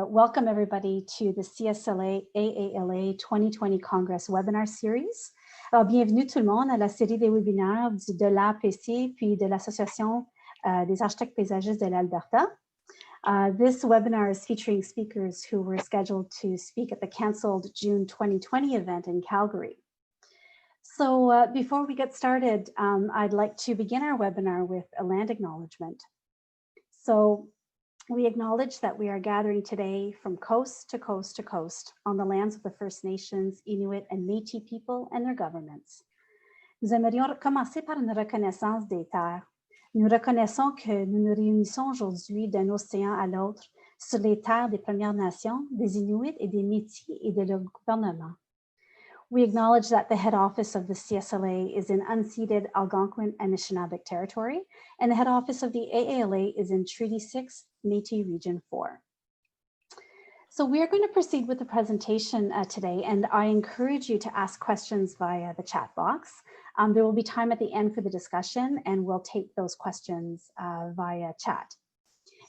welcome everybody to the CSLA-AALA 2020 Congress webinar series. Alors, bienvenue tout le monde à la série des webinaires de l'APC puis de l'Association des architectes paysagistes de l'Alberta. This webinar is featuring speakers who were scheduled to speak at the canceled June 2020 event in Calgary. So before we get started, I'd like to begin our webinar with a land acknowledgement. So we acknowledge that we are gathering today from coast to coast to coast on the lands of the First Nations, Inuit, and Métis people and their governments. Nous aimerions commencer par une reconnaissance des terres. Nous reconnaissons que nous nous réunissons aujourd'hui d'un océan à l'autre sur les terres des Premières Nations, des Inuits et des Métis et de leur gouvernement. We acknowledge that the head office of the CSLA is in unceded Algonquin and Anishinaabe territory, and the head office of the AALA is in Treaty 6, Métis Region 4. So we are going to proceed with the presentation today, and I encourage you to ask questions via the chat box. There will be time at the end for the discussion, and we'll take those questions via chat.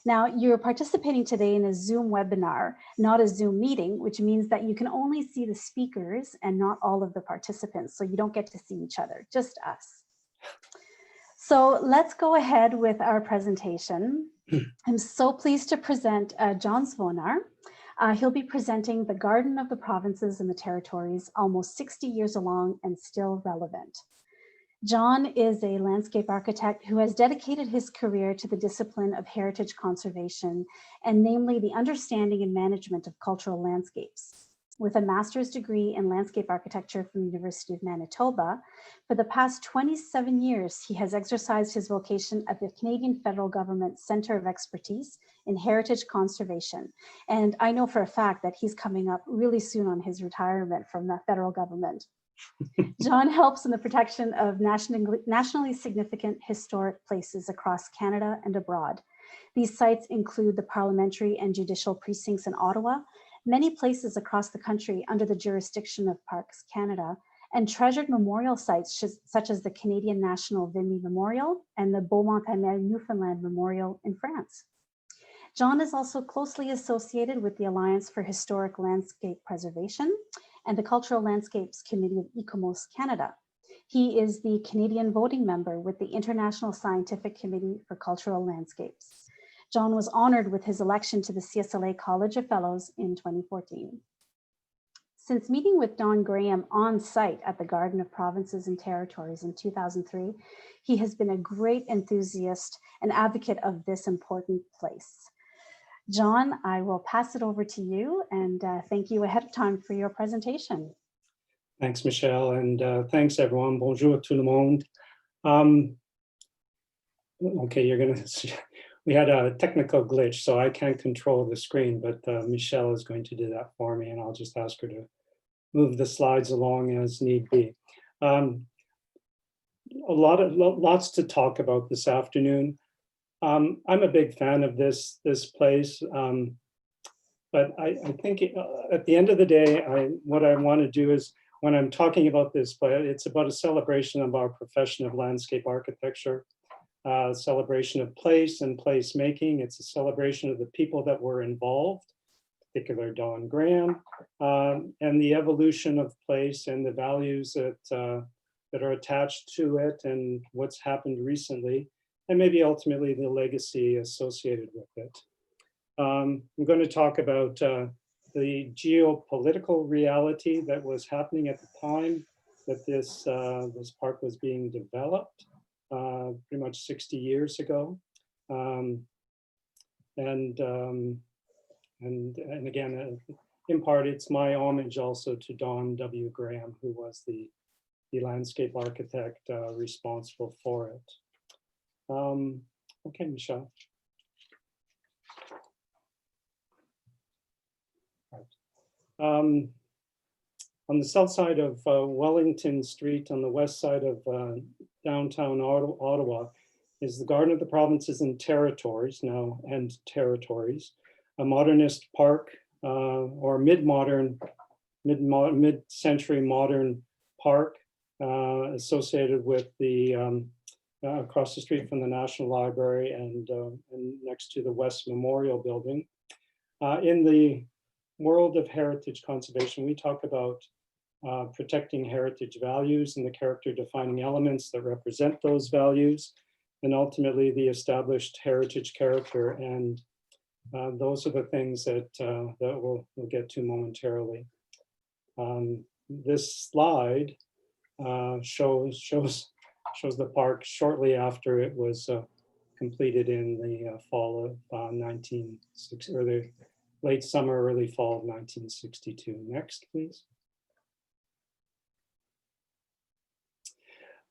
Now, you're participating today in a Zoom webinar, not a Zoom meeting, which means that you can only see the speakers and not all of the participants. So you don't get to see each other, just us. So let's go ahead with our presentation. I'm so pleased to present John Zvonar. He'll be presenting The Garden of the Provinces and the Territories, almost 60 years along and still relevant. John is a landscape architect who has dedicated his career to the discipline of heritage conservation, and namely the understanding and management of cultural landscapes. With a master's degree in landscape architecture from the University of Manitoba, for the past 27 years, he has exercised his vocation at the Canadian Federal Government Centre of Expertise in Heritage Conservation. And I know for a fact that he's coming up really soon on his retirement from the federal government. John helps in the protection of nationally significant historic places across Canada and abroad. These sites include the parliamentary and judicial precincts in Ottawa, many places across the country under the jurisdiction of Parks Canada, and treasured memorial sites such as the Canadian National Vimy Memorial and the Beaumont-Hamel Newfoundland Memorial in France. John is also closely associated with the Alliance for Historic Landscape Preservation and the Cultural Landscapes Committee of ECOMOS Canada. He is the Canadian voting member with the International Scientific Committee for Cultural Landscapes. John was honored with his election to the CSLA College of Fellows in 2014. Since meeting with Don Graham on site at the Garden of Provinces and Territories in 2003, he has been a great enthusiast and advocate of this important place. John, I will pass it over to you, and thank you ahead of time for your presentation. Thanks, Michelle, and thanks everyone. Bonjour tout le monde. Okay, we had a technical glitch, so I can't control the screen, but Michelle is going to do that for me, and I'll just ask her to move the slides along as need be. Lots to talk about this afternoon. I'm a big fan of this place, but I think at the end of the day, what I want to do is, when I'm talking about this, it's about a celebration of our profession of landscape architecture, celebration of place and place making. It's a celebration of the people that were involved, in particular Don Graham, and the evolution of place and the values that are attached to it and what's happened recently, and maybe ultimately the legacy associated with it. I'm going to talk about the geopolitical reality that was happening at the time that this park was being developed, pretty much 60 years ago. And again, in part, it's my homage also to Don W. Graham, who was the landscape architect responsible for it. Okay, Michelle. Right. On the south side of Wellington Street, on the west side of downtown Ottawa, is the Garden of the Provinces and Territories, territories, a modernist park or mid-century modern park associated with the across the street from the National Library and next to the West Memorial Building. In the world of heritage conservation, we talk about protecting heritage values and the character defining elements that represent those values, and ultimately the established heritage character. And those are the things that we'll get to momentarily. This slide shows the park shortly after it was completed in the fall of 1960, or the late summer, early fall of 1962. Next, please.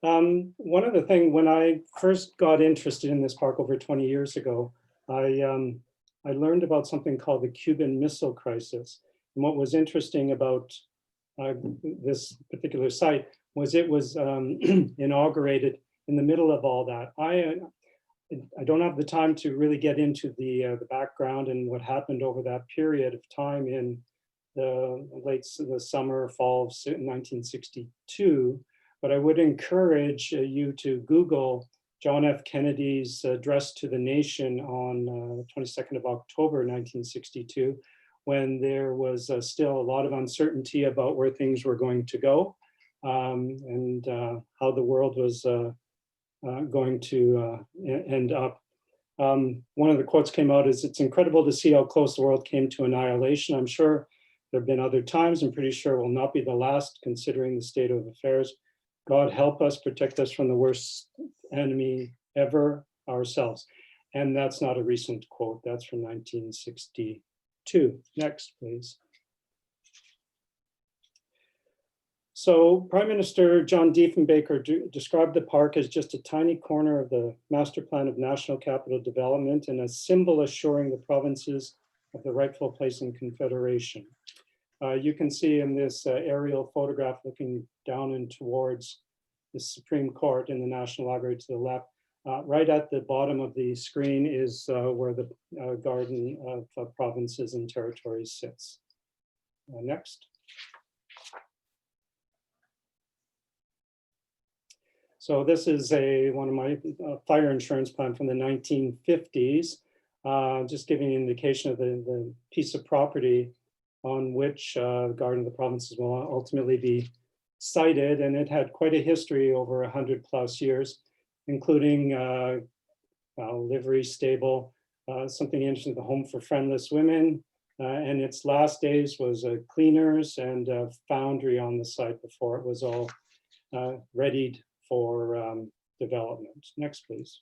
One of the things, when I first got interested in this park over 20 years ago, I learned about something called the Cuban Missile Crisis. And what was interesting about this particular site was it was inaugurated in the middle of all that. I don't have the time to really get into the background and what happened over that period of time in the summer, fall of 1962. But I would encourage you to Google John F. Kennedy's address to the nation on 22nd of October, 1962, when there was still a lot of uncertainty about where things were going to go and how the world was going to end up. One of the quotes came out is, "It's incredible to see how close the world came to annihilation. I'm sure there have been other times. I'm pretty sure it will not be the last, considering the state of affairs. God help us, protect us from the worst enemy ever, ourselves." And that's not a recent quote, that's from 1962. Next, please. So Prime Minister John Diefenbaker described the park as just a tiny corner of the master plan of national capital development and a symbol assuring the provinces of the rightful place in Confederation. You can see in this aerial photograph looking down and towards the Supreme Court in the National Library to the left. Right at the bottom of the screen is where the Garden of Provinces and Territories sits. Next. So this is one of my fire insurance plan from the 1950s, just giving an indication of the piece of property on which Garden of the Provinces will ultimately be sited. And it had quite a history over 100+ years, including livery stable, something interesting, the Home for Friendless Women, and its last days was cleaners and a foundry on the site before it was all readied for development. Next, please.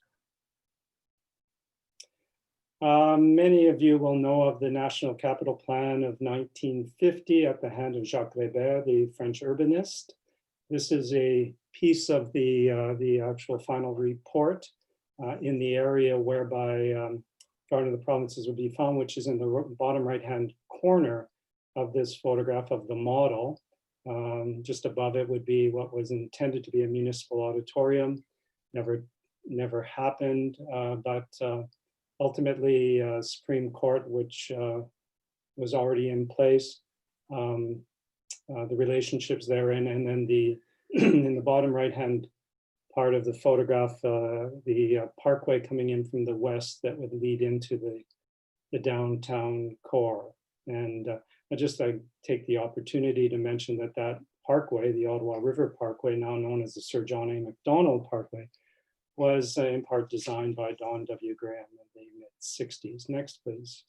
Many of you will know of the National Capital Plan of 1950 at the hand of Jacques Greber, the French urbanist. This is a piece of the actual final report in the area whereby Garden of the Provinces would be found, which is in the bottom right-hand corner of this photograph of the model. Just above it would be what was intended to be a municipal auditorium. Never happened, but ultimately Supreme Court, which was already in place, the relationships therein, and then in the bottom right-hand part of the photograph, the parkway coming in from the west that would lead into the downtown core. And I take the opportunity to mention that parkway, the Ottawa River Parkway, now known as the Sir John A. Macdonald Parkway, was in part designed by Don W. Graham in the mid-60s. Next, please.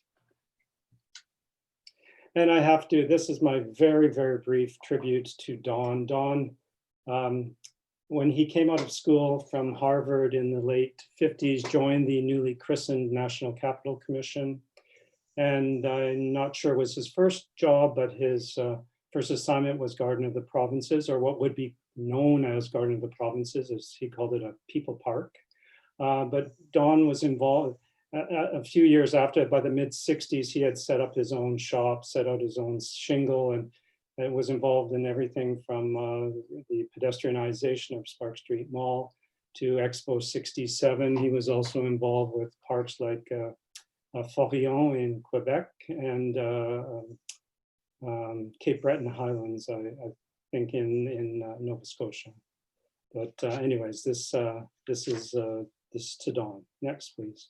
And I have to, this is my very, very brief tribute to Don. Don, when he came out of school from Harvard in the late 50s, joined the newly christened National Capital Commission. And I'm not sure it was his first job, but his first assignment was Garden of the Provinces, or what would be known as Garden of the Provinces, as he called it, a people park. But Don was involved a few years after. By the mid-60s, he had set up his own shop, set out his own shingle, and was involved in everything from the pedestrianization of Spark Street Mall to Expo 67. He was also involved with parks like Forillon in Quebec and Cape Breton Highlands, I think in Nova Scotia. But anyways, this is to Don. Next, please.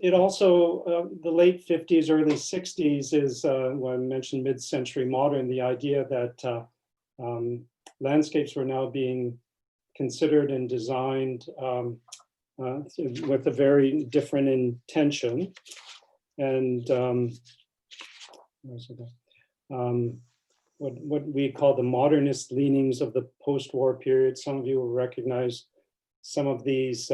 It also, the late 50s, early 60s is, when I mentioned mid-century modern, the idea that landscapes were now being considered and designed with a very different intention. And what we call the modernist leanings of the post-war period. Some of you will recognize some of these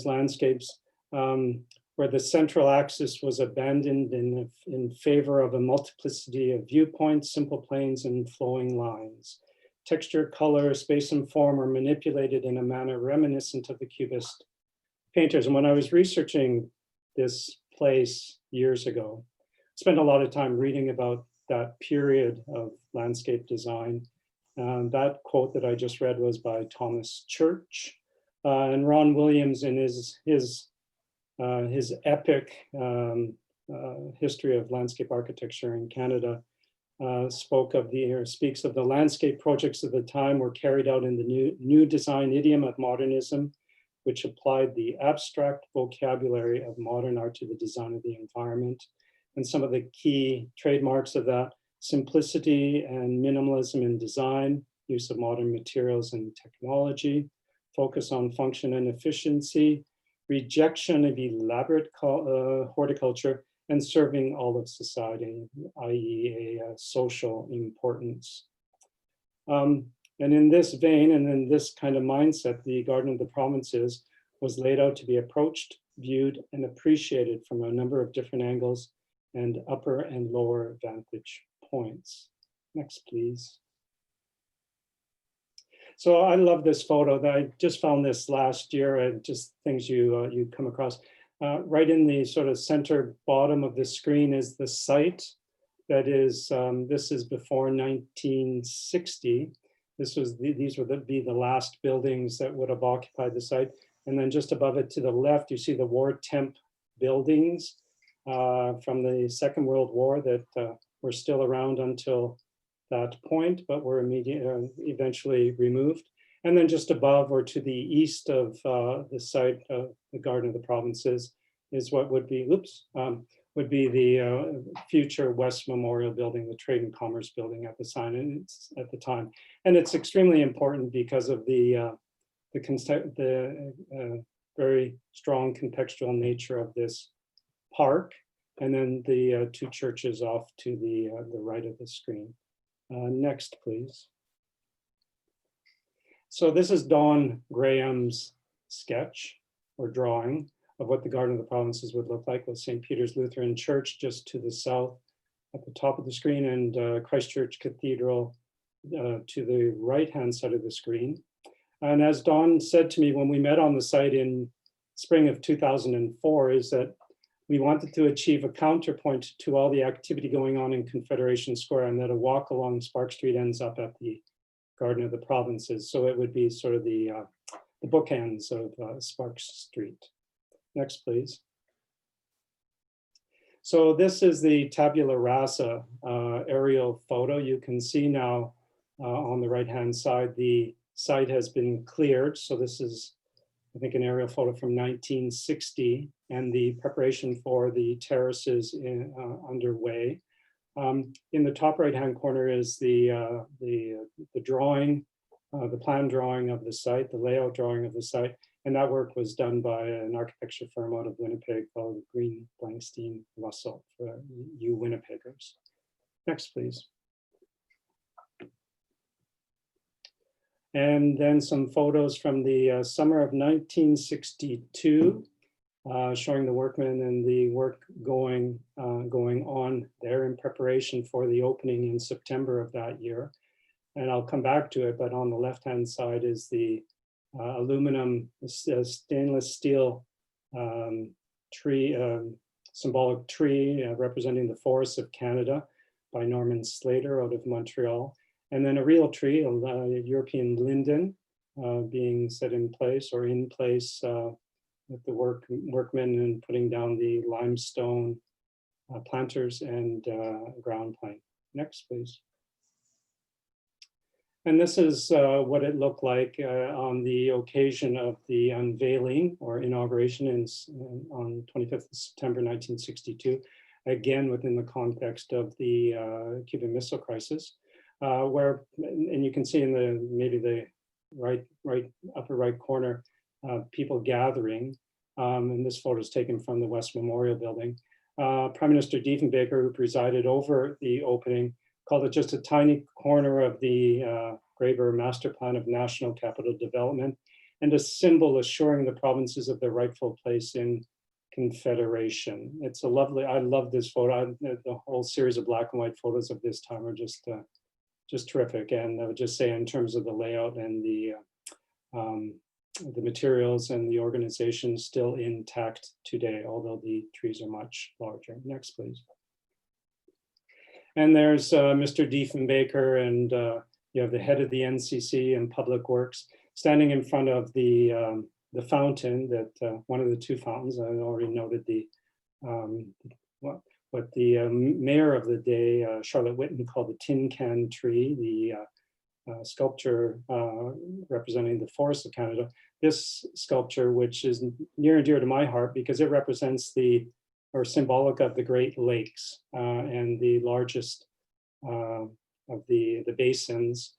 landscapes where the central axis was abandoned in favor of a multiplicity of viewpoints, simple planes, and flowing lines. Texture, color, space, and form are manipulated in a manner reminiscent of the Cubist painters. And when I was researching this place years ago, I spent a lot of time reading about that period of landscape design. That quote that I just read was by Thomas Church. And Ron Williams, in his epic history of landscape architecture in Canada, speaks of the landscape projects of the time were carried out in the new design idiom of modernism, which applied the abstract vocabulary of modern art to the design of the environment. And some of the key trademarks of that: simplicity and minimalism in design, use of modern materials and technology, focus on function and efficiency, rejection of elaborate horticulture, and serving all of society, i.e. a social importance. And in this vein, and in this kind of mindset, the Garden of the Provinces was laid out to be approached, viewed, and appreciated from a number of different angles and upper and lower vantage points. Next, please. So I love this photo. I just found this last year, and just things you come across. Right in the sort of center bottom of the screen is the site. That is, this is before 1960. These would be the last buildings that would have occupied the site. And then just above it to the left, you see the war temp buildings from the Second World War that were still around until that point, but were eventually removed. And then just above or to the east of the site of the Garden of the Provinces is what would be, the future West Memorial Building, the Trade and Commerce Building at the time. And it's extremely important because of the very strong contextual nature of this park, and then the two churches off to the right of the screen. Next, please. So this is Don Graham's sketch or drawing of what the Garden of the Provinces would look like, with St. Peter's Lutheran Church just to the south at the top of the screen, and Christchurch Cathedral to the right-hand side of the screen. And as Don said to me when we met on the site in spring of 2004, is that we wanted to achieve a counterpoint to all the activity going on in Confederation Square, and that a walk along Spark Street ends up at the Garden of the Provinces. So it would be sort of the bookends of Spark Street. Next, please. So this is the Tabula Rasa aerial photo. You can see now on the right-hand side, the site has been cleared. So this is, I think, an aerial photo from 1960, and the preparation for the terraces underway. In the top right-hand corner is the drawing, the plan drawing of the site, the layout drawing of the site, and that work was done by an architecture firm out of Winnipeg called Green Blankstein Russell, for you Winnipeggers. Next, please. And then some photos from the summer of 1962, showing the workmen and the work going on there in preparation for the opening in September of that year. And I'll come back to it, but on the left-hand side is the aluminum stainless steel tree, symbolic tree representing the forests of Canada by Norman Slater out of Montreal. And then a real tree, a European linden, being set in place or in place with the workmen and putting down the limestone planters and ground plane. Next, please. And this is what it looked like on the occasion of the unveiling or inauguration on 25th of September 1962, again within the context of the Cuban Missile Crisis, where, and you can see in the maybe the upper right corner, people gathering, and this photo is taken from the West Memorial Building. Prime Minister Diefenbaker, who presided over the opening, called it just a tiny corner of the Greber Master Plan of National Capital Development, and a symbol assuring the provinces of their rightful place in Confederation. It's a lovely, I love this photo. The whole series of black and white photos of this time are just terrific. And I would just say in terms of the layout and the materials and the organization still intact today, although the trees are much larger. Next, please. And there's Mr. Diefenbaker, and you have the head of the NCC and Public Works standing in front of the fountain, that one of the two fountains. I already noted the what the mayor of the day, Charlotte Whitten, called the tin can tree, the sculpture representing the forests of Canada. This sculpture, which is near and dear to my heart because it represents or symbolic of the Great Lakes, and the largest of the basins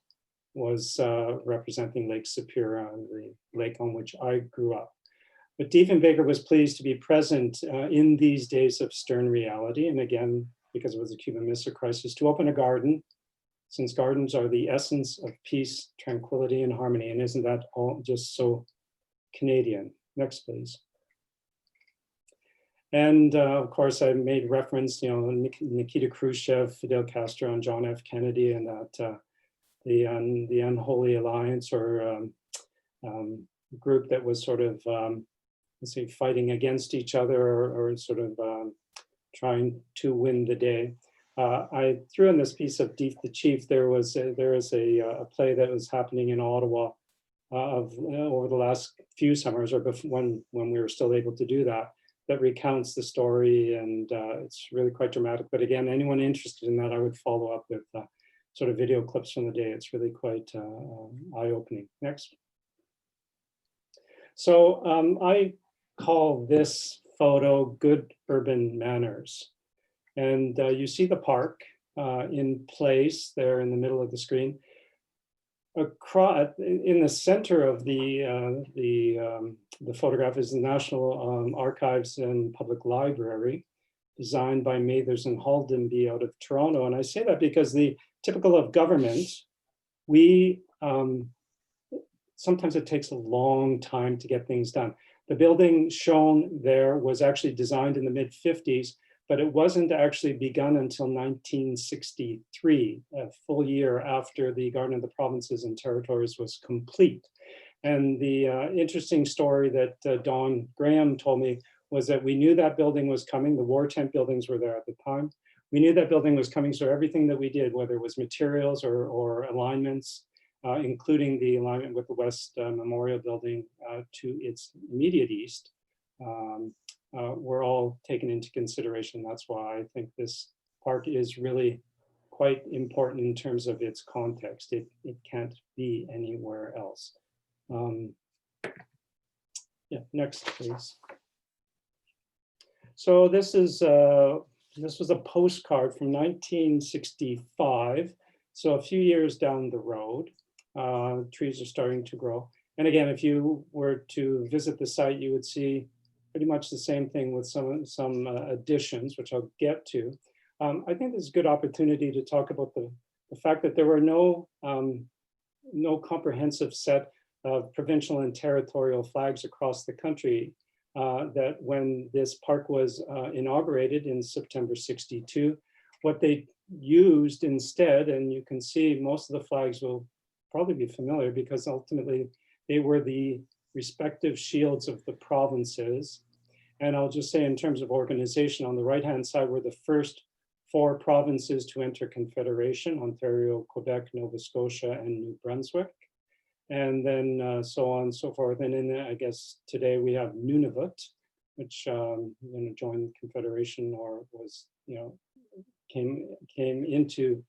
was representing Lake Superior, the lake on which I grew up. But Diefenbaker was pleased to be present in these days of stern reality, and again, because it was the Cuban Missile Crisis, to open a garden, since gardens are the essence of peace, tranquility, and harmony. And isn't that all just so Canadian? Next, please. And of course, I made reference, Nikita Khrushchev, Fidel Castro, and John F. Kennedy, and that the unholy alliance or group that was sort of, let's say, fighting against each other or sort of trying to win the day. I threw in this piece of Deep the Chief. There is a play that was happening in Ottawa over the last few summers, or when we were still able to do that, that recounts the story, and it's really quite dramatic. But again, anyone interested in that, I would follow up with sort of video clips from the day. It's really quite eye-opening. Next. So I call this photo Good Urban Manners. And you see the park in place there in the middle of the screen. In the center of the photograph is the National Archives and Public Library, designed by Mathers and Haldenby out of Toronto. And I say that because typical of government, sometimes it takes a long time to get things done. The building shown there was actually designed in the mid-50s, but it wasn't actually begun until 1963, a full year after the Garden of the Provinces and Territories was complete. And the interesting story that Don Graham told me was that we knew that building was coming. The war tent buildings were there at the time. We knew that building was coming, so everything that we did, whether it was materials or alignments, including the alignment with the West Memorial Building to its immediate east, were all taken into consideration. That's why I think this park is really quite important in terms of its context. It can't be anywhere else. Yeah, next, please. So this was a postcard from 1965. So a few years down the road, trees are starting to grow. And again, if you were to visit the site, you would see pretty much the same thing with some additions, which I'll get to. I think this is a good opportunity to talk about the fact that there were no comprehensive set of provincial and territorial flags across the country. That when this park was inaugurated in September '62, what they used instead, and you can see most of the flags will probably be familiar because ultimately they were the respective shields of the provinces. And I'll just say in terms of organization, on the right-hand side were the first 4 provinces to enter Confederation: Ontario, Quebec, Nova Scotia, and New Brunswick. And then so on and so forth. And then I guess today we have Nunavut, which joined Confederation or was, came into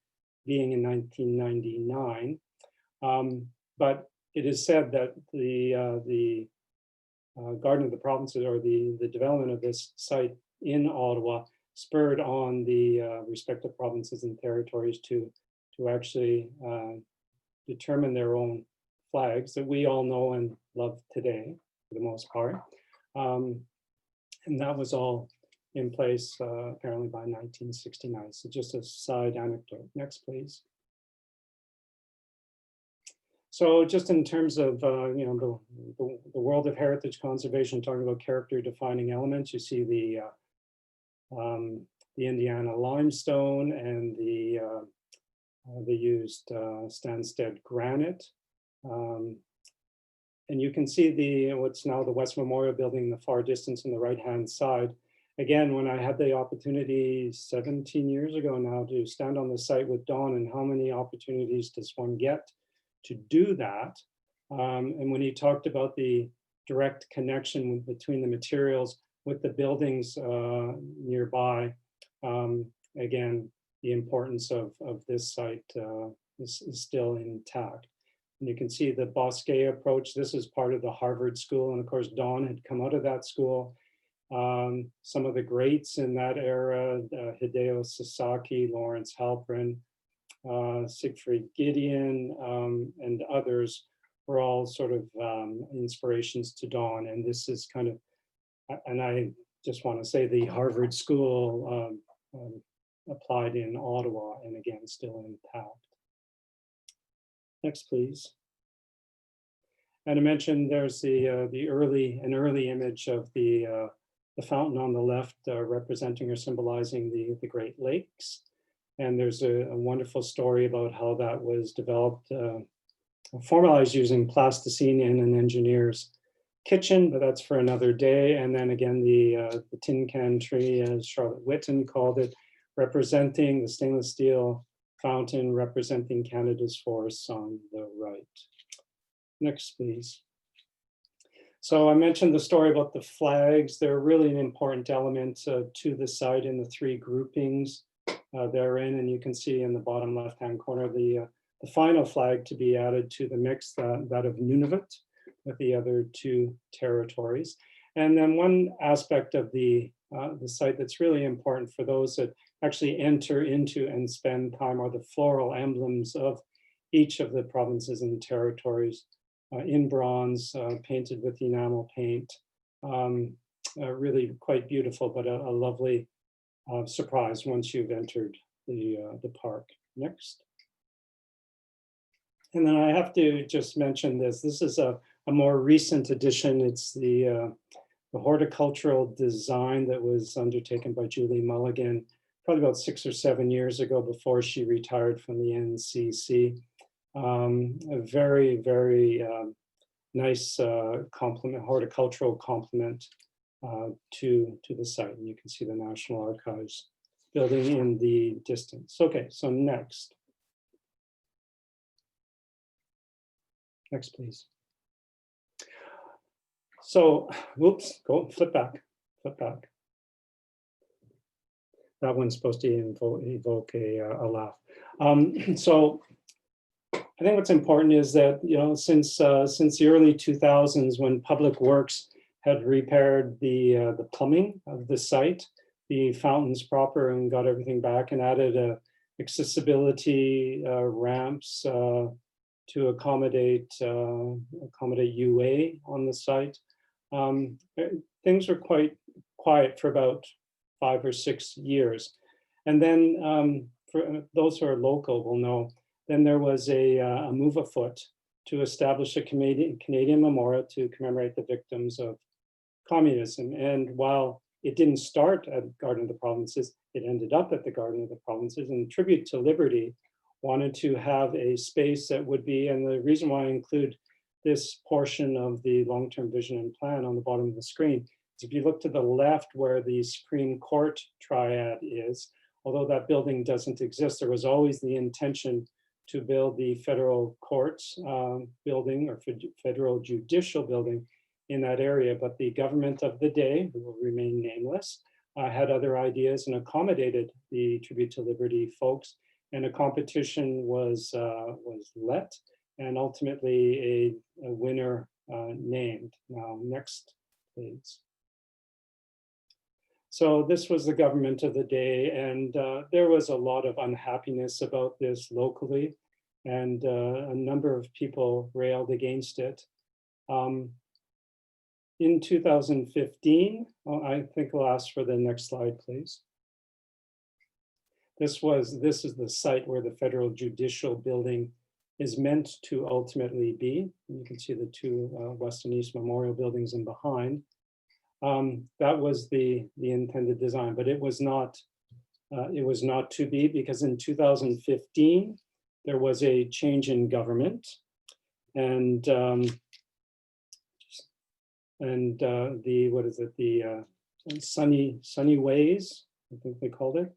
being in 1999. But it is said that the Garden of the Provinces, or the development of this site in Ottawa, spurred on the respective provinces and territories to actually determine their own flags that we all know and love today, for the most part. And that was all in place apparently by 1969. So just a side anecdote. Next, please. So just in terms of you know, the world of heritage conservation, talking about character defining elements, you see the Indiana limestone, and they used Stansted granite. And you can see what's now the West Memorial Building in the far distance on the right-hand side. Again, when I had the opportunity 17 years ago now to stand on the site with Don, and how many opportunities does one get to do that? And when he talked about the direct connection between the materials with the buildings nearby, again, the importance of this site is still intact. And you can see the Bosque approach. This is part of the Harvard School. And of course, Don had come out of that school. Some of the greats in that era, Hideo Sasaki, Lawrence Halprin, Siegfried Gideon, and others were all sort of inspirations to Don. And this is kind of, and I just want to say the Harvard School applied in Ottawa, and again, still intact. Next, please. And I mentioned there's an early image of the fountain on the left representing or symbolizing the Great Lakes. And there's a wonderful story about how that was developed, formalized using plasticine in an engineer's kitchen, but that's for another day. And then again, the tin can tree, as Charlotte Whitten called it, representing the stainless steel fountain, representing Canada's forests on the right. Next, please. So I mentioned the story about the flags. They're really an important element to the site in the three groupings therein. And you can see in the bottom left-hand corner, the final flag to be added to the mix, that of Nunavut, with the other two territories. And then one aspect of the site that's really important for those that actually enter into and spend time are the floral emblems of each of the provinces and territories in bronze, painted with enamel paint. Really quite beautiful, but a lovely surprise once you've entered the park. Next. And then I have to just mention this. This is a more recent addition. It's the horticultural design that was undertaken by Julie Mulligan probably about 6 or 7 years ago, before she retired from the NCC. A very, very nice horticultural complement to the site. And you can see the National Archives building in the distance. Okay, so next. Next, please. So, whoops, flip back. That one's supposed to evoke a laugh. So I think what's important is that, you know, since the early 2000s, when Public Works had repaired the plumbing of the site, the fountains proper, and got everything back, and added accessibility ramps to accommodate UA on the site, things were quite quiet for about 5 or 6 years. And then for those who are local will know, then there was a move afoot to establish a Canadian memorial to commemorate the victims of communism. And while it didn't start at Garden of the Provinces, it ended up at the Garden of the Provinces. And Tribute to Liberty wanted to have a space that would be, and the reason why I include this portion of the long-term vision and plan on the bottom of the screen is if you look to the left where the Supreme Court triad is, although that building doesn't exist, there was always the intention to build the federal courts building, or federal judicial building in that area. But the government of the day, who will remain nameless, had other ideas and accommodated the Tribute to Liberty folks. And a competition was let, and ultimately a winner named. Now, next, please. So this was the government of the day, and there was a lot of unhappiness about this locally, and a number of people railed against it. In 2015, I think I'll ask for the next slide, please. This is the site where the Federal Judicial Building is meant to ultimately be. You can see the two West and East Memorial buildings in behind. That was the intended design, but it was not to be, because in 2015 there was a change in government, and the what is it, the sunny ways, I think they called it,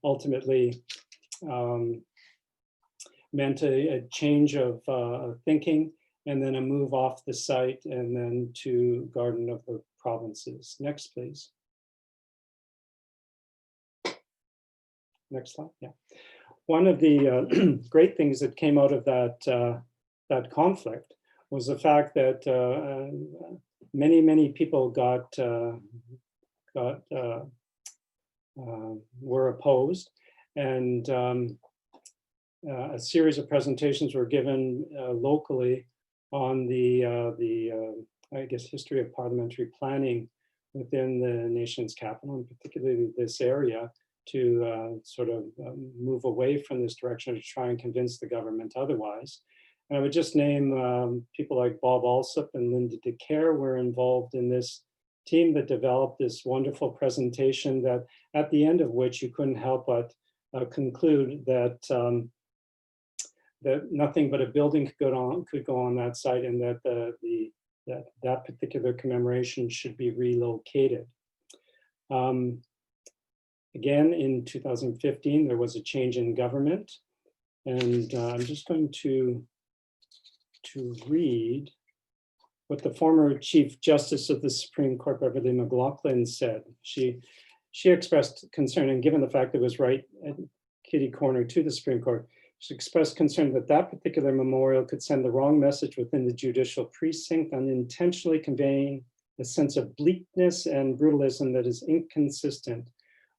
ultimately meant a change of thinking, and then a move off the site, and then to Garden of the Provinces. Next, please. Next slide, yeah. One of the great things that came out of that conflict was the fact that many people were opposed, and a series of presentations were given locally on the I guess history of parliamentary planning within the nation's capital, and particularly this area, to sort of move away from this direction to try and convince the government otherwise. And I would just name people like Bob Alsop and Linda DeCare were involved in this team that developed this wonderful presentation, that at the end of which you couldn't help but conclude that that nothing but a building could go on that site, and that that particular commemoration should be relocated. Again, in 2015, there was a change in government, and I'm just going to read what the former Chief Justice of the Supreme Court, Beverly McLaughlin, said. She expressed concern, and given the fact that it was right at kitty corner to the Supreme Court, she expressed concern that that particular memorial could send the wrong message within the judicial precinct, unintentionally conveying a sense of bleakness and brutalism that is inconsistent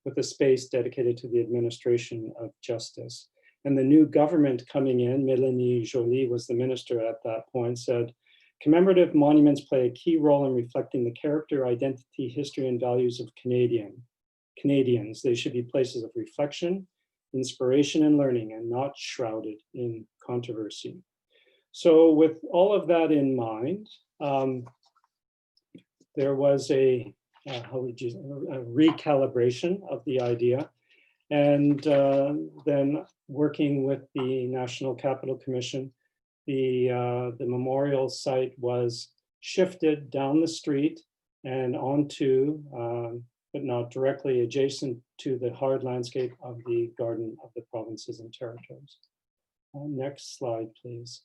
with a space dedicated to the administration of justice. And the new government coming in, Mélanie Joly was the minister at that point, said, commemorative monuments play a key role in reflecting the character, identity, history, and values of Canadians. They should be places of reflection, inspiration, and learning, and not shrouded in controversy. So with all of that in mind, there was a recalibration of the idea. And then working with the National Capital Commission, the memorial site was shifted down the street and onto, but not directly adjacent to, the hard landscape of the Garden of the Provinces and Territories. Next slide, please.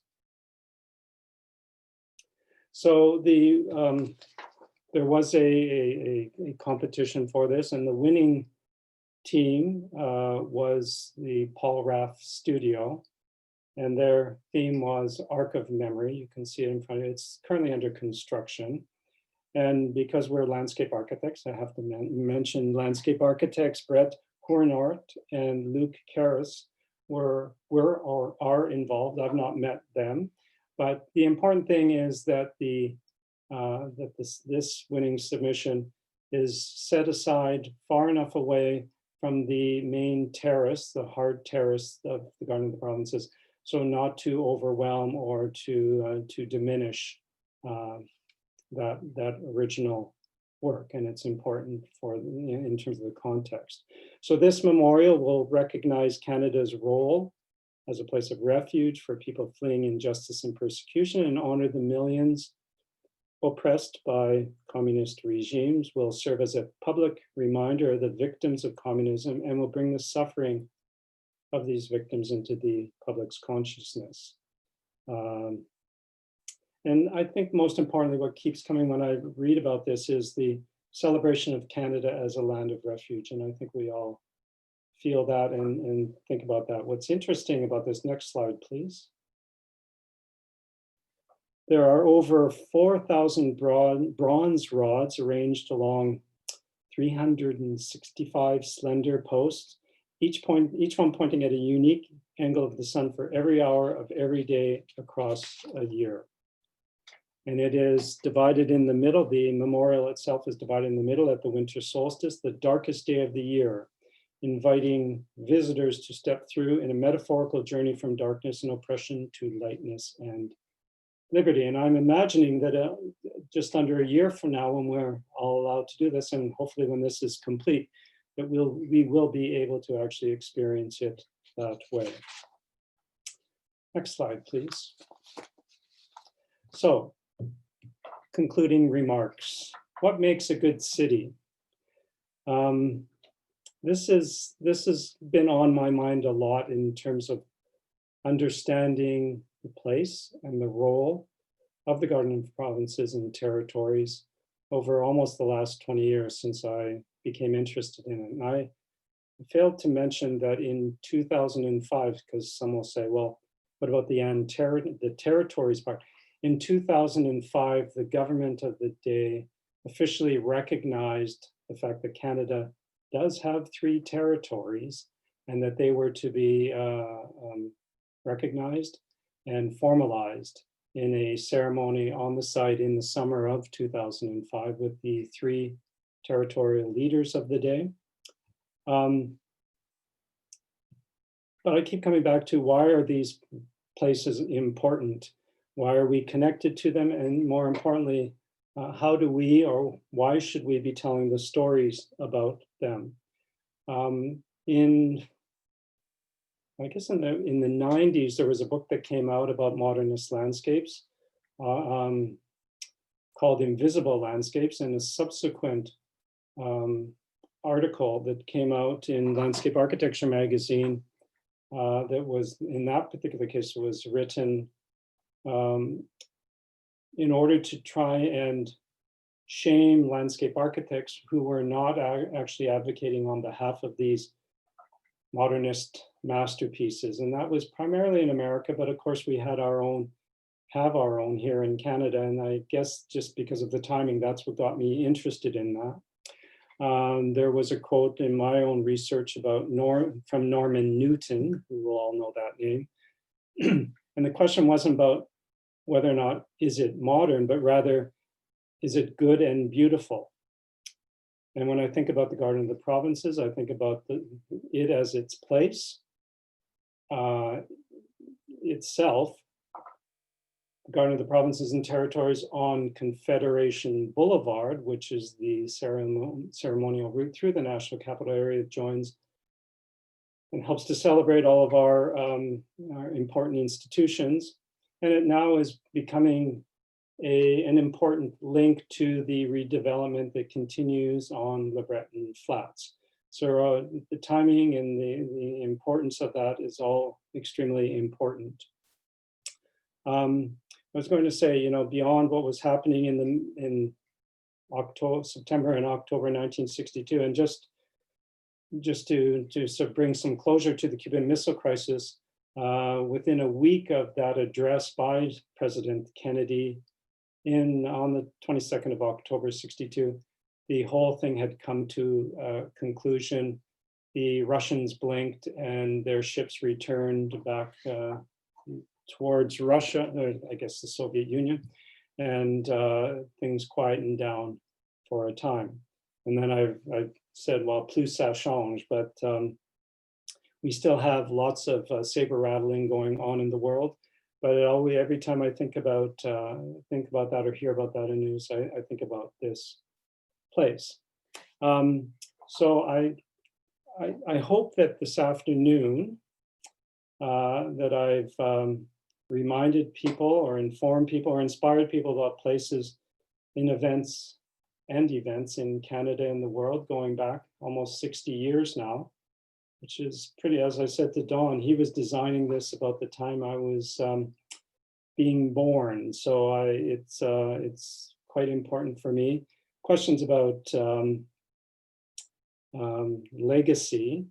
So there was a competition for this, and the winning team was the Paul Raff Studio, and their theme was Arc of Memory. You can see it in front of you. It's currently under construction. And because we're landscape architects, I have to mention landscape architects Brett Hornort and Luke Karras were or are involved. I've not met them, but the important thing is that this winning submission is set aside far enough away from the main terrace, the hard terrace of the Garden of the Provinces, so not to overwhelm or to diminish that original work. And it's important in terms of the context. So this memorial will recognize Canada's role as a place of refuge for people fleeing injustice and persecution, and honor the millions oppressed by communist regimes, will serve as a public reminder of the victims of communism, and will bring the suffering of these victims into the public's consciousness. And I think most importantly, what keeps coming when I read about this is the celebration of Canada as a land of refuge. And I think we all feel that and think about that. What's interesting about this, next slide, please. There are over 4,000 bronze rods arranged along 365 slender posts, each one pointing at a unique angle of the sun for every hour of every day across a year. And it is divided in the middle. The memorial itself is divided in the middle at the winter solstice, the darkest day of the year, inviting visitors to step through in a metaphorical journey from darkness and oppression to lightness and liberty. And I'm imagining that just under a year from now, when we're all allowed to do this, and hopefully when this is complete, that we will be able to actually experience it that way. Next slide, please. So, concluding remarks. What makes a good city? This has been on my mind a lot in terms of understanding the place and the role of the Garden of Provinces and Territories over almost the last 20 years since I became interested in it. And I failed to mention that in 2005, because some will say, well, what about the territories part? In 2005, the government of the day officially recognized the fact that Canada does have 3 territories and that they were to be recognized and formalized in a ceremony on the site in the summer of 2005 with the 3 territorial leaders of the day. But I keep coming back to, why are these places important? Why are we connected to them? And more importantly, how do we, or why should we be telling the stories about them? I guess in the 90s, there was a book that came out about modernist landscapes called Invisible Landscapes, and a subsequent article that came out in Landscape Architecture magazine that was, in that particular case, was written in order to try and shame landscape architects who were not actually advocating on behalf of these modernist masterpieces. And that was primarily in America, but of course we have our own here in Canada. And I guess just because of the timing, that's what got me interested in that. There was a quote in my own research about from Norman Newton, who will all know that name. And the question wasn't about whether or not is it modern, but rather, is it good and beautiful? And when I think about the Garden of the Provinces, I think about it as its place, itself. The Garden of the Provinces and Territories on Confederation Boulevard, which is the ceremonial route through the National Capital Area, joins and helps to celebrate all of our important institutions. And it now is becoming an important link to the redevelopment that continues on Le Breton Flats. So the timing and the importance of that is all extremely important. I was going to say, beyond what was happening in September and October 1962, and just to sort of bring some closure to the Cuban Missile Crisis, within a week of that address by President Kennedy on the 22nd of October 62, the whole thing had come to a conclusion. The Russians blinked and their ships returned back towards Russia, or I guess the Soviet Union, and things quietened down for a time. And then I said, well, plus ça change, but we still have lots of saber rattling going on in the world. But every time I think about that or hear about that in news, I think about this place. So I hope that this afternoon that I've reminded people or informed people or inspired people about places in events in Canada and the world going back almost 60 years now, which is pretty, as I said to Dawn, he was designing this about the time I was being born. So it's quite important for me. Questions about legacy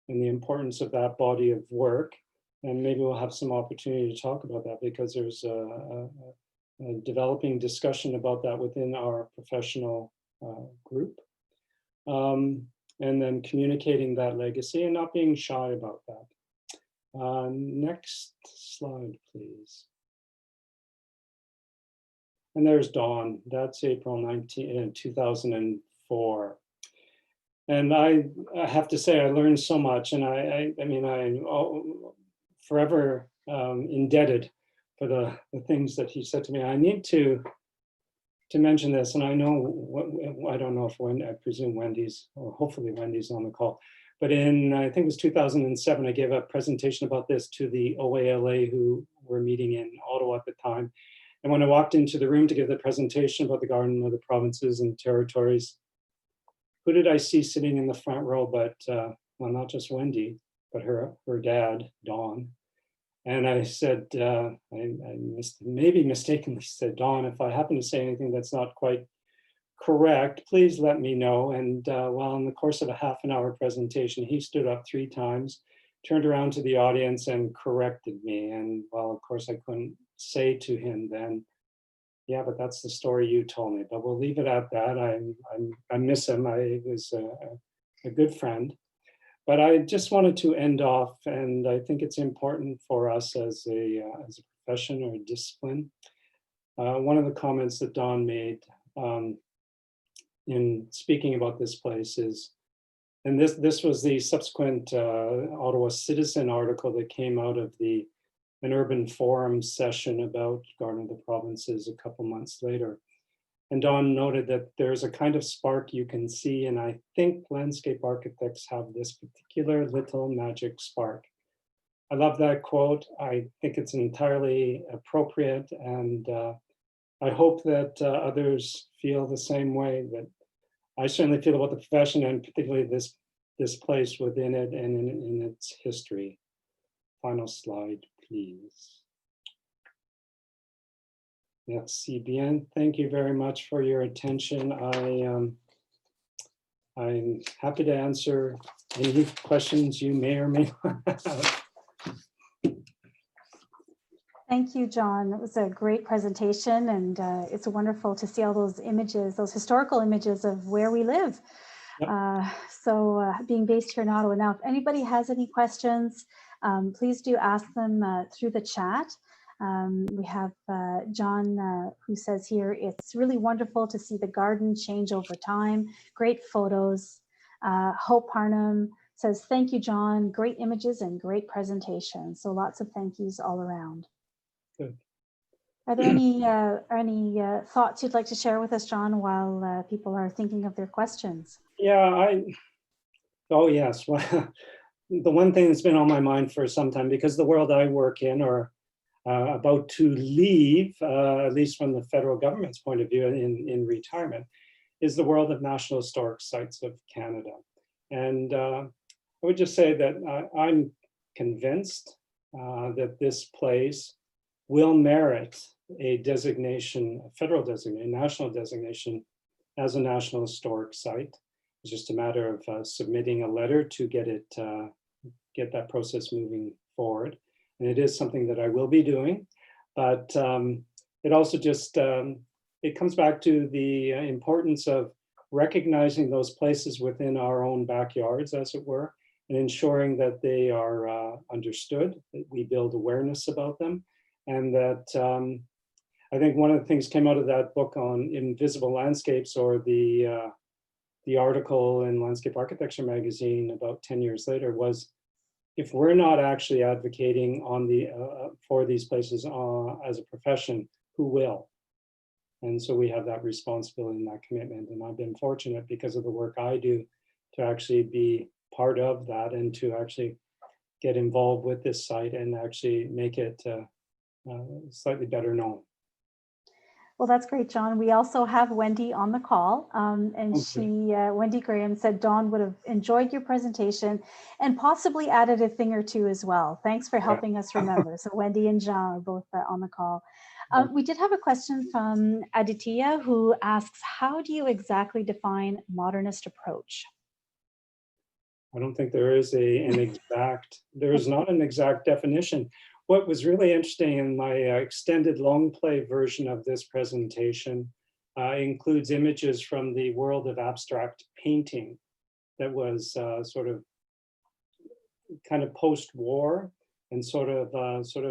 and the importance of that body of work. And maybe we'll have some opportunity to talk about that because there's a developing discussion about that within our professional group. And then communicating that legacy and not being shy about that. Next slide, please. And there's Dawn. That's April 2004. And I have to say, I learned so much, and I'm forever indebted for the things that he said to me. I need to mention this, and I don't know if I presume Wendy's, or hopefully Wendy's on the call, but I think it was 2007, I gave a presentation about this to the OALA who were meeting in Ottawa at the time. And when I walked into the room to give the presentation about the Garden of the Provinces and Territories, who did I see sitting in the front row but, well, not just Wendy, but her dad, Don. And I said, I maybe mistakenly said, Don, if I happen to say anything that's not quite correct, please let me know. And well, in the course of a half an hour presentation, he stood up 3 times, turned around to the audience and corrected me. And well, of course, I couldn't say to him then, yeah, but that's the story you told me. But we'll leave it at that. I miss him. He was a good friend. But I just wanted to end off, and I think it's important for us as a profession or a discipline. One of the comments that Don made in speaking about this place is, and this was the subsequent Ottawa Citizen article that came out of an urban forum session about Garden of the Provinces a couple months later. And Don noted that there's a kind of spark you can see, and I think landscape architects have this particular little magic spark. I love that quote. I think it's entirely appropriate, and I hope that others feel the same way that I certainly feel about the profession, and particularly this place within it and in its history. Final slide, please. Merci bien. Thank you very much for your attention. I'm happy to answer any questions you may or may not have. Thank you, John. It was a great presentation, and it's wonderful to see all those images, those historical images of where we live. Yep. Being based here in Ottawa. Now, if anybody has any questions, please do ask them through the chat. We have John who says here, it's really wonderful to see the garden change over time. Great photos. Hope Parnham says, thank you, John. Great images and great presentation. So lots of thank yous all around. Good. Are there any thoughts you'd like to share with us, John, while people are thinking of their questions? Yeah, oh yes. Well, the one thing that's been on my mind for some time, because the world I work in, or about to leave, at least from the federal government's point of view in retirement, is the world of National Historic Sites of Canada. And I would just say that I'm convinced that this place will merit a designation, a federal designation, national designation as a National Historic Site. It's just a matter of submitting a letter to get that process moving forward. And it is something that I will be doing, but it also just, it comes back to the importance of recognizing those places within our own backyards, as it were, and ensuring that they are understood, that we build awareness about them. And that I think one of the things came out of that book on invisible landscapes, or the article in Landscape Architecture magazine about 10 years later, was if we're not actually advocating for these places as a profession, who will? And so we have that responsibility and that commitment. And I've been fortunate, because of the work I do, to actually be part of that and to actually get involved with this site and actually make it slightly better known. Well, that's great, John. We also have Wendy on the call, and Wendy Graham said Dawn would have enjoyed your presentation and possibly added a thing or two as well. Thanks for helping us remember. So Wendy and John are both on the call. We did have a question from Aditya, who asks, how do you exactly define modernist approach? I don't think there is there is not an exact definition. What was really interesting in my extended long play version of this presentation includes images from the world of abstract painting that was sort of kind of post-war and sort of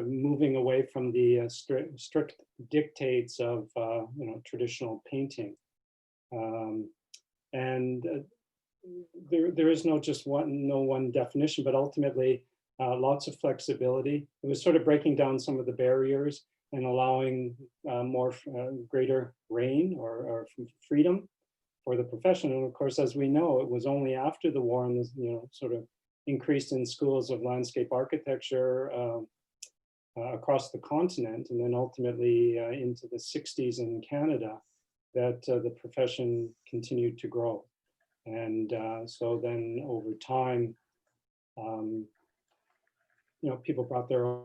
moving away from the strict dictates of traditional painting. There is no one definition, but ultimately lots of flexibility. It was sort of breaking down some of the barriers and allowing greater reign or freedom for the profession. And of course, as we know, it was only after the war and sort of increased in schools of landscape architecture across the continent, and then ultimately into the 60s in Canada, that the profession continued to grow. And so then over time, people brought their own.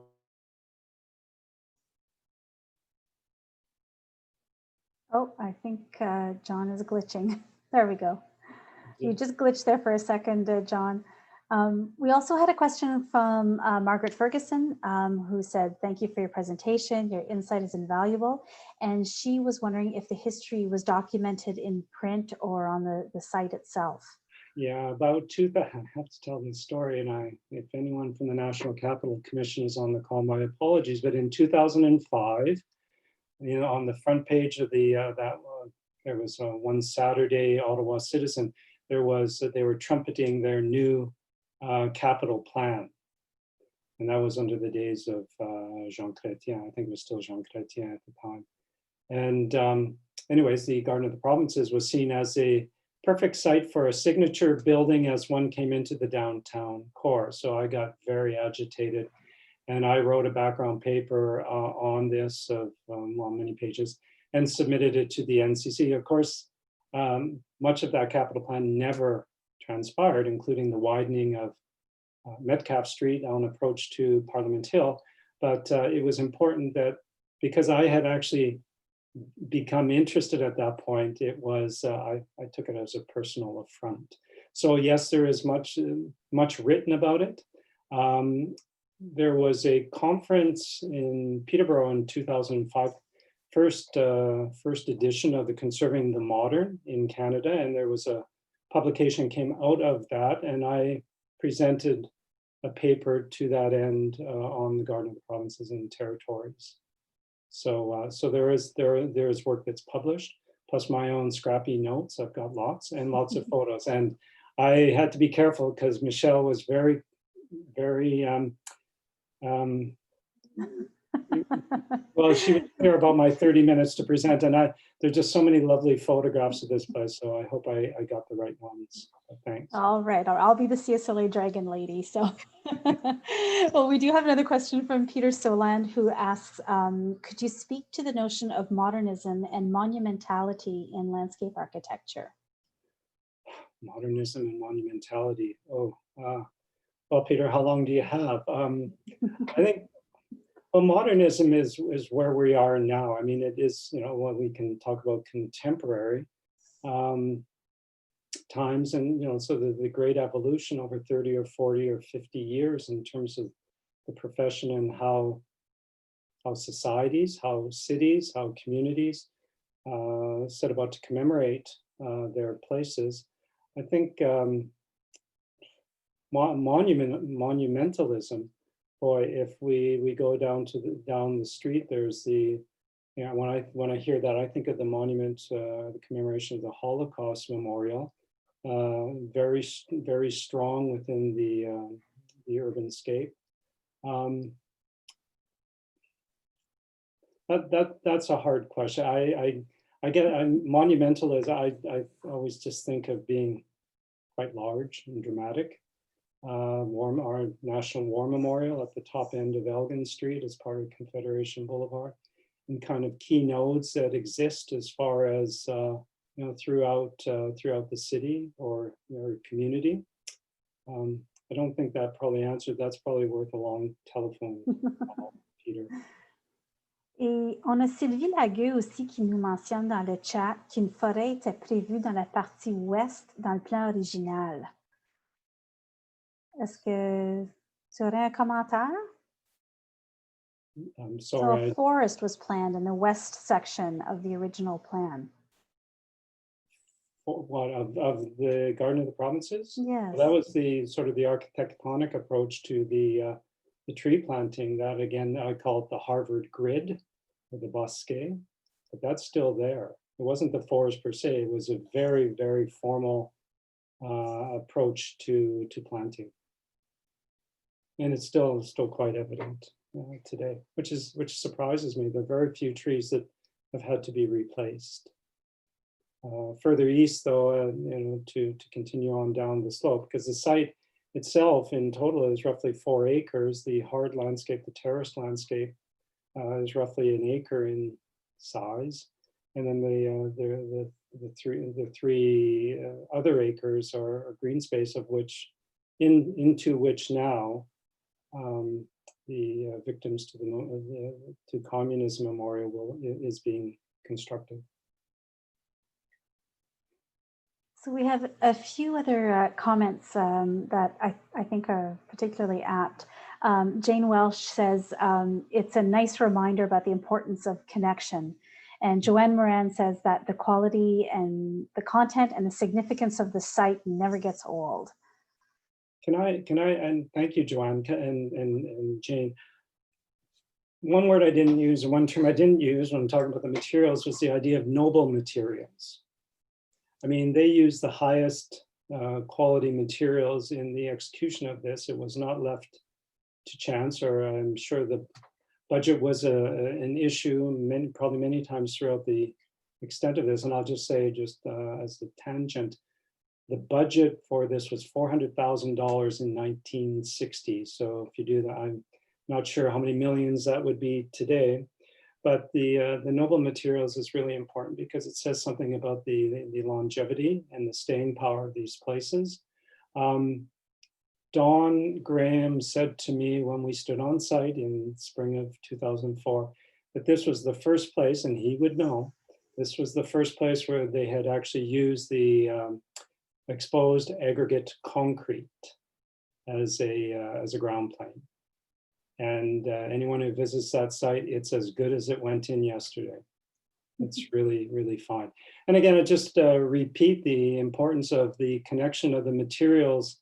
Oh, I think John is glitching. There we go. You just glitched there for a second, John. We also had a question from Margaret Ferguson, who said, thank you for your presentation. Your insight is invaluable. And she was wondering if the history was documented in print or on the site itself. Yeah, about 2000, I have to tell this story, and if anyone from the National Capital Commission is on the call, my apologies, but in 2005, on the front page of there was one Saturday Ottawa Citizen, they were trumpeting their new capital plan. And that was under the days of Jean Chrétien. I think it was still Jean Chrétien at the time. And anyways, the Garden of the Provinces was seen as a perfect site for a signature building as one came into the downtown core. So I got very agitated, and I wrote a background paper on this of many pages and submitted it to the NCC. Of course, much of that capital plan never transpired, including the widening of Metcalfe Street on approach to Parliament Hill. But it was important that, because I had actually become interested at that point, it was I took it as a personal affront. So yes, there is much written about it. There was a conference in Peterborough in 2005, first edition of the Conserving the Modern in Canada, and there was a publication came out of that, and I presented a paper to that end on the Garden of the Provinces and Territories. So there is work that's published, plus my own scrappy notes. I've got lots of photos, and I had to be careful because Michelle was very well, she was clear about my 30 minutes to present, and there's just so many lovely photographs of this place, so I hope I got the right ones. Thanks. All right, I'll be the CSLA Dragon Lady. So, well, we do have another question from Peter Soland, who asks, could you speak to the notion of modernism and monumentality in landscape architecture? Modernism and monumentality. Oh, well, Peter, how long do you have? I think, well, modernism is where we are now. I mean, it is, when we can talk about contemporary times, and, so the great evolution over 30 or 40 or 50 years in terms of the profession and how societies, how cities, how communities set about to commemorate their places. I think monumentalism, boy, if we go down the street, there's when I hear that, I think of the monument, the commemoration of the Holocaust Memorial, very, very strong within the urban scape. That's a hard question. I get monumentalism. I always just think of being quite large and dramatic. Our National War Memorial at the top end of Elgin Street as part of Confederation Boulevard, and kind of key nodes that exist as far as throughout the city or community. I don't think that probably answered. That's probably worth a long telephone call, Peter. Et on a Sylvie Lagueux aussi qui nous mentionne dans le chat qu'une forêt était prévue dans la partie ouest dans le plan original. Est-ce que tu aurais un commentaire? I'm So sorry. a forest was planned in the west section of the original plan. What of the Garden of the Provinces? Yes. Well, that was the sort of the architectonic approach to the tree planting. That again, I call it the Harvard grid or the bosquet, but that's still there. It wasn't the forest per se. It was a very, very formal approach to planting, and it's still quite evident today, which surprises me. There are very few trees that have had to be replaced. Further east, though, to continue on down the slope, because the site itself in total is roughly 4 acres. The hard landscape, the terraced landscape, is roughly an acre in size, and then the three other acres are green space, of which into which now the Victims to Communism Memorial is being constructed. So we have a few other comments that I think are particularly apt. Jane Welsh says, it's a nice reminder about the importance of connection. And Joanne Moran says that the quality and the content and the significance of the site never gets old. Can I, and thank you, Joanne and Jane. One word I didn't use, or one term I didn't use when I'm talking about the materials, was the idea of noble materials. I mean, they used the highest quality materials in the execution of this. It was not left to chance, or I'm sure the budget was an issue probably many times throughout the extent of this. And I'll just say, just as a tangent, the budget for this was $400,000 in 1960. So if you do that, I'm not sure how many millions that would be today. But the noble materials is really important because it says something about the longevity and the staying power of these places. Don Graham said to me when we stood on site in spring of 2004, that this was the first place, and he would know, this was the first place where they had actually used the exposed aggregate concrete as a ground plane. And anyone who visits that site, it's as good as it went in yesterday. It's really, really fine. And again, I just repeat the importance of the connection of the materials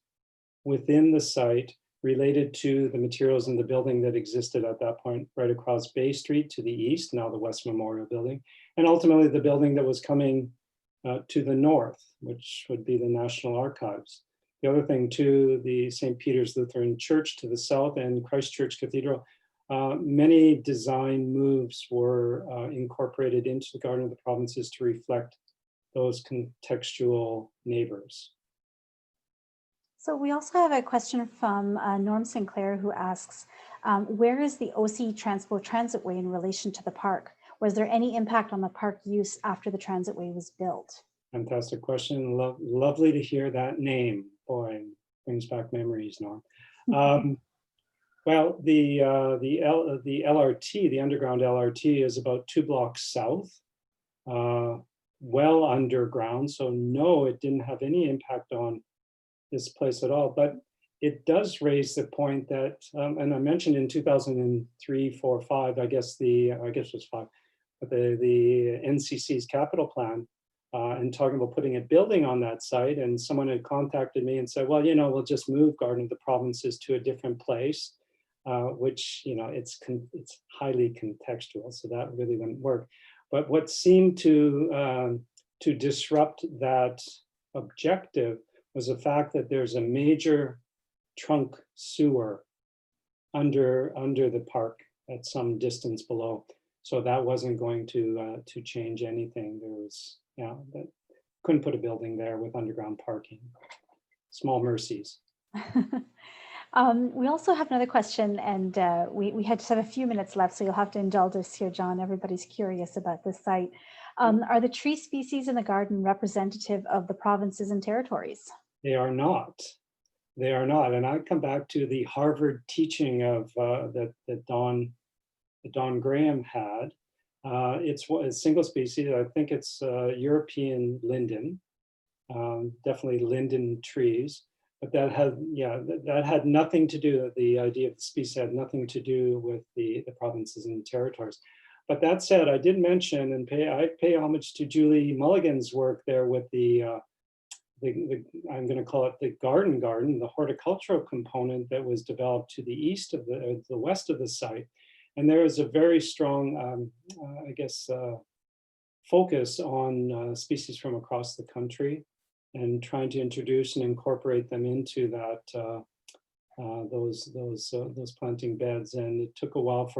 within the site related to the materials in the building that existed at that point, right across Bay Street to the east, now the West Memorial Building, and ultimately the building that was coming to the north, which would be the National Archives. The other thing too, the St. Peter's Lutheran Church to the south and Christ Church Cathedral, many design moves were incorporated into the Garden of the Provinces to reflect those contextual neighbors. So we also have a question from Norm Sinclair, who asks, where is the OC Transpo Transitway in relation to the park? Was there any impact on the park use after the transitway was built? Fantastic question. Lovely to hear that name. Boy, brings back memories, Norm. Well, the LRT, the underground LRT, is about 2 blocks south, well underground. So no, it didn't have any impact on this place at all. But it does raise the point that, and I mentioned in 2003, 4, 5, I guess it was 5, but the NCC's capital plan, and talking about putting a building on that site, and someone had contacted me and said, well, we'll just move Garden of the Provinces to a different place, which, it's highly contextual, so that really wouldn't work. But what seemed to disrupt that objective was the fact that there's a major trunk sewer under the park at some distance below. So that wasn't going to change anything. There was, that couldn't put a building there with underground parking. Small mercies. We also have another question, and we had just have a few minutes left, so you'll have to indulge us here, John. Everybody's curious about this site. Are the tree species in the garden representative of the provinces and territories? They are not. They are not. And I come back to the Harvard teaching of that Don Graham had. It's a single species. I think it's European linden, definitely linden trees. but that had, yeah, that had nothing to do, the idea of the species had nothing to do with the provinces and territories. But that said, I did mention and I pay homage to Julie Mulligan's work there with I'm going to call it the garden, the horticultural component that was developed to the east of the west of the site. And there is a very strong, I guess, focus on species from across the country and trying to introduce and incorporate them into that those planting beds. And it took a while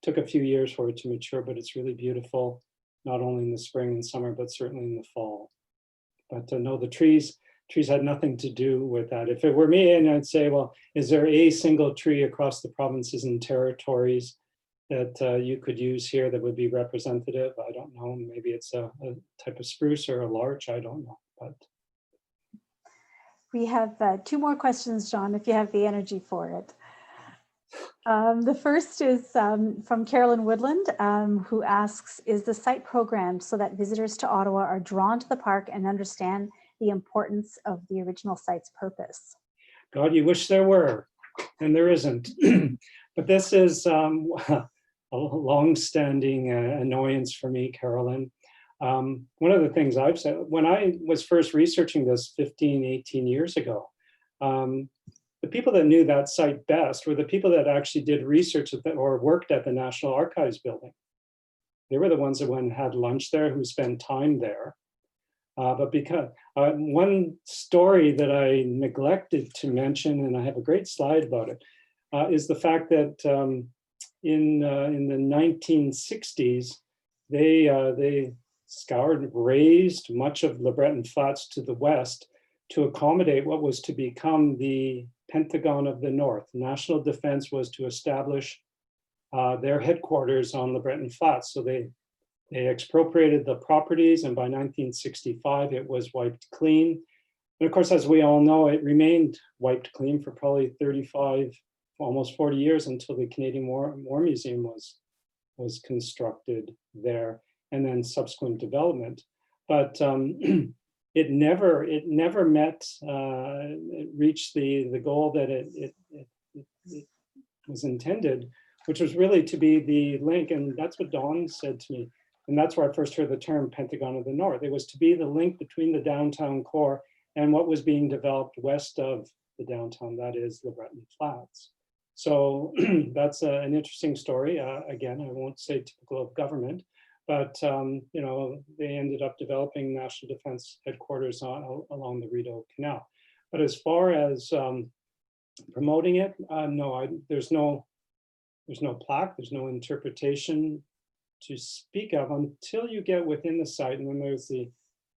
took a few years for it to mature, but it's really beautiful, not only in the spring and summer, but certainly in the fall. But no, the trees had nothing to do with that. If it were me, and I'd say, well, is there a single tree across the provinces and territories that you could use here that would be representative? I don't know. Maybe it's a type of spruce or a larch. I don't know. But we have 2 more questions, John, if you have the energy for it. The first is from Carolyn Woodland, who asks, is the site programmed so that visitors to Ottawa are drawn to the park and understand the importance of the original site's purpose? God, you wish there were, and there isn't. But this is a long-standing annoyance for me, Carolyn. One of the things I've said, when I was first researching this 15, 18 years ago, the people that knew that site best were the people that actually did research or worked at the National Archives building. They were the ones that went and had lunch there, who spent time there. But because one story that I neglected to mention, and I have a great slide about it, is the fact that in the 1960s, they raised much of LeBreton Flats to the west to accommodate what was to become the Pentagon of the North. National Defense was to establish their headquarters on LeBreton Flats. So they expropriated the properties, and by 1965, it was wiped clean. And of course, as we all know, it remained wiped clean for probably 35, almost 40 years until the Canadian War Museum was constructed there, and then subsequent development. But it never met, it reached the goal that it was intended, which was really to be the link. And that's what Dawn said to me. And that's where I first heard the term Pentagon of the North. It was to be the link between the downtown core and what was being developed west of the downtown, that is LeBreton Flats. So that's an interesting story. Again, I won't say typical of government, but you know, they ended up developing National Defense headquarters along the Rideau Canal. But as far as promoting it, no, there's no plaque, there's no interpretation to speak of until you get within the site, and then there's the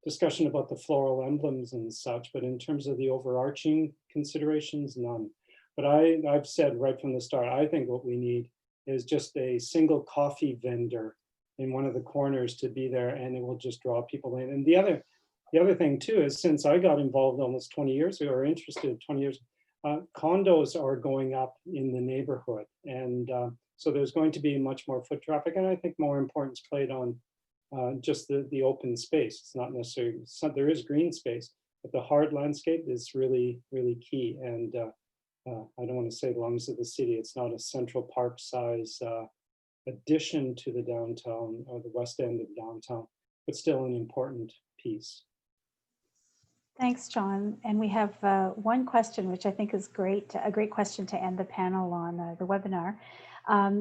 discussion about the floral emblems and such. But in terms of the overarching considerations, none. But I've said right from the start, I think what we need is just a single coffee vendor in one of the corners to be there, and it will just draw people in. And the other thing too is, since I got involved almost 20 years ago, or interested 20 years, condos are going up in the neighborhood, and so there's going to be much more foot traffic, and I think more importance played on just the open space. It's not necessarily, there is green space, but the hard landscape is really, really key. And I don't want to say the lungs of the city. It's not a Central Park size addition to the downtown or the west end of downtown, but still an important piece. Thanks, John. And we have one question, which I think is great, a great question to end the panel on the webinar.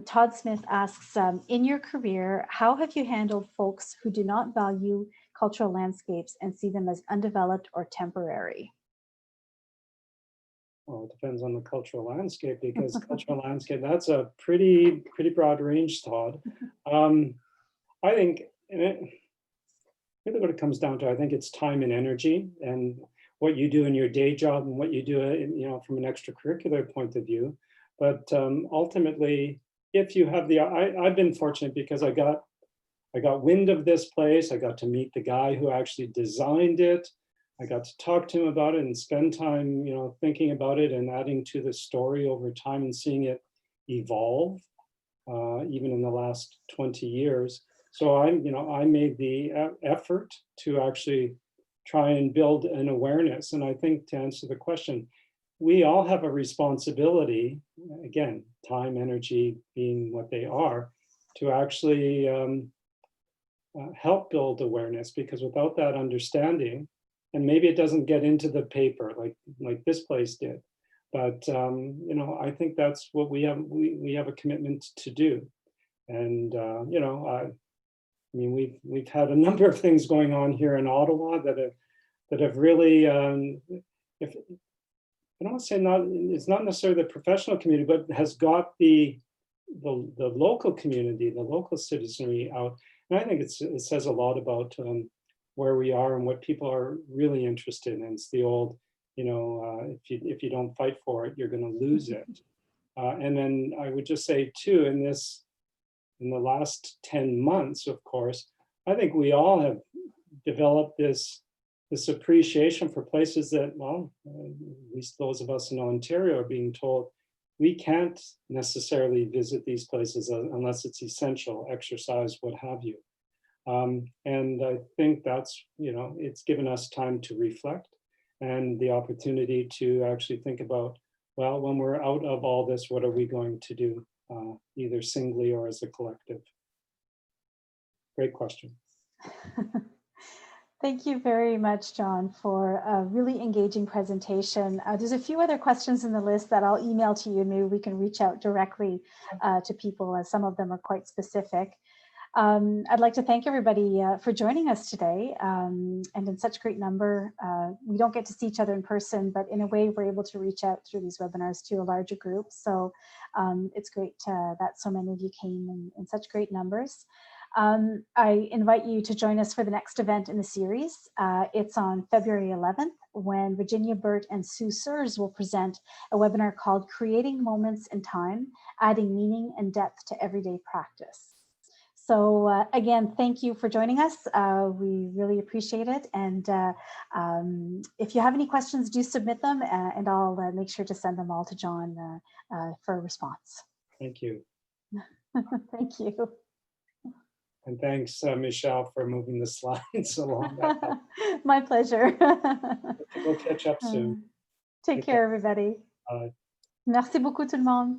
Todd Smith asks, in your career, how have you handled folks who do not value cultural landscapes and see them as undeveloped or temporary? Well, it depends on the cultural landscape, because cultural landscape, that's a pretty broad range, Todd. I think, really what it comes down to, I think it's time and energy, and what you do in your day job and what you do, you know, from an extracurricular point of view. But ultimately, if you have I've been fortunate because I got wind of this place. I got to meet the guy who actually designed it. I got to talk to him about it and spend time, you know, thinking about it and adding to the story over time and seeing it evolve, even in the last 20 years. So I made the effort to actually try and build an awareness. And I think, to answer the question, we all have a responsibility, again, time, energy being what they are, to actually help build awareness, because without that understanding, and maybe it doesn't get into the paper like this place did, but you know, I think that's what we have a commitment to do. And you know, I mean, we've had a number of things going on here in Ottawa that have really, if I don't want to say it's not necessarily the professional community, but has got the local community, the local citizenry out. And I think it says a lot about where we are and what people are really interested in. It's the old, you know, if you don't fight for it, you're going to lose it. And then I would just say too, in the last 10 months, of course, I think we all have developed this appreciation for places that, well, at least those of us in Ontario are being told we can't necessarily visit these places unless it's essential, exercise, what have you. And I think that's, you know, it's given us time to reflect and the opportunity to actually think about, well, when we're out of all this, what are we going to do, either singly or as a collective? Great question. Thank you very much, John, for a really engaging presentation. There's a few other questions in the list that I'll email to you. Maybe we can reach out directly to people, as some of them are quite specific. I'd like to thank everybody for joining us today, and in such great number. We don't get to see each other in person, but in a way we're able to reach out through these webinars to a larger group. So it's great that so many of you came in such great numbers. I invite you to join us for the next event in the series. It's on February 11th, when Virginia Burt and Sue Sears will present a webinar called Creating Moments in Time, Adding Meaning and Depth to Everyday Practice. So again, thank you for joining us. We really appreciate it. And if you have any questions, do submit them, and I'll make sure to send them all to John for a response. Thank you. Thank you. And thanks, Michelle, for moving the slides along. My pleasure. We'll catch up soon. Take care, everybody. Bye. Merci beaucoup tout le monde.